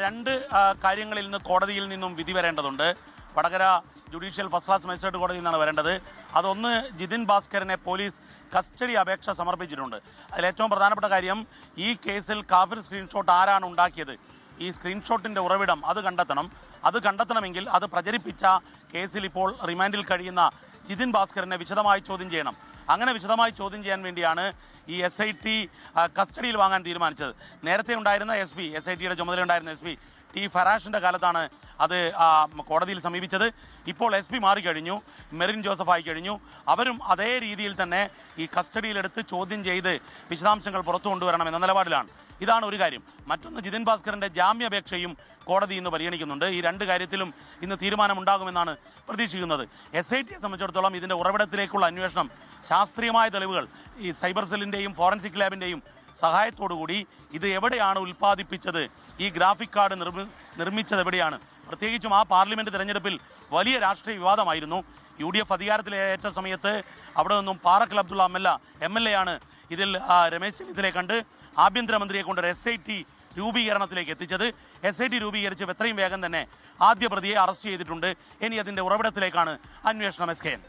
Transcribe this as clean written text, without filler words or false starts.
രണ്ട് കാര്യങ്ങളിൽ നിന്ന് കോടതിയിൽ നിന്നും വിധി വരേണ്ടതുണ്ട്. Vadakara judicial first class magistrate കോടതിയിൽ നിന്നാണ് വരേണ്ടത്. അതൊന്ന്, ജിതിൻ ഭാസ്കരനെ പോലീസ് കസ്റ്റഡി അപേക്ഷ സമർപ്പിച്ചിട്ടുണ്ട്. അതിലേറ്റവും പ്രധാനപ്പെട്ട കാര്യം, ഈ കേസിൽ കാഫിർ സ്ക്രീൻഷോട്ട് ആരാണ് ഉണ്ടാക്കിയത്, ഈ സ്ക്രീൻഷോട്ടിൻ്റെ ഉറവിടം അത് കണ്ടെത്തണം. അത് കണ്ടെത്തണമെങ്കിൽ അത് പ്രചരിപ്പിച്ച കേസിൽ ഇപ്പോൾ റിമാൻഡിൽ കഴിയുന്ന ജിതിൻ ഭാസ്കരനെ വിശദമായി ചോദ്യം ചെയ്യണം. അങ്ങനെ വിശദമായി ചോദ്യം ചെയ്യാൻ വേണ്ടിയാണ് ഈ SIT കസ്റ്റഡിയിൽ വാങ്ങാൻ തീരുമാനിച്ചത്. നേരത്തെ ഉണ്ടായിരുന്ന SITയുടെ ചുമതലയുണ്ടായിരുന്ന SP ടി ഫറാഷിൻ്റെ കാലത്താണ് അത് കോടതിയിൽ സമീപിച്ചത്. ഇപ്പോൾ SP മാറിക്കഴിഞ്ഞു, മെറിൻ ജോസഫ് ആയി കഴിഞ്ഞു. അവരും അതേ രീതിയിൽ തന്നെ ഈ കസ്റ്റഡിയിലെടുത്ത് ചോദ്യം ചെയ്ത് വിശദാംശങ്ങൾ പുറത്തു കൊണ്ടുവരണം എന്ന നിലപാടിലാണ്. ഇതാണ് ഒരു കാര്യം. മറ്റൊന്ന്, ജിതിൻ ഭാസ്കറിൻ്റെ ജാമ്യാപേക്ഷയും കോടതി ഇന്ന് പരിഗണിക്കുന്നുണ്ട്. ഈ രണ്ട് കാര്യത്തിലും ഇന്ന് തീരുമാനമുണ്ടാകുമെന്നാണ് പ്രതീക്ഷിക്കുന്നത്. SITയെ സംബന്ധിച്ചിടത്തോളം ഇതിൻ്റെ ഉറവിടത്തിലേക്കുള്ള അന്വേഷണം, ശാസ്ത്രീയമായ തെളിവുകൾ, ഈ സൈബർ സെല്ലിൻ്റെയും ഫോറൻസിക് ലാബിൻ്റെയും സഹായത്തോടുകൂടി ഇത് എവിടെയാണ് ഉൽപ്പാദിപ്പിച്ചത്, ഈ ഗ്രാഫിക് കാർഡ് നിർമ്മിച്ചത് എവിടെയാണ്, പ്രത്യേകിച്ചും ആ പാർലമെൻറ്റ് തെരഞ്ഞെടുപ്പിൽ വലിയ രാഷ്ട്രീയ വിവാദമായിരുന്നു. UDF അധികാരത്തിലേറ്റ സമയത്ത് അവിടെ നിന്നും പാറക്കൽ അബ്ദുള്ള MLA ആണ് ഇതിൽ രമേശ് ചെന്നിത്തലയെ കണ്ട് ആഭ്യന്തരമന്ത്രിയെ കൊണ്ട് SIT രൂപീകരണത്തിലേക്ക് എത്തിച്ചത്. SIT രൂപീകരിച്ച് എത്രയും വേഗം തന്നെ ആദ്യ പ്രതിയെ അറസ്റ്റ് ചെയ്തിട്ടുണ്ട്. ഇനി അതിൻ്റെ ഉറവിടത്തിലേക്കാണ് അന്വേഷണം. SKN.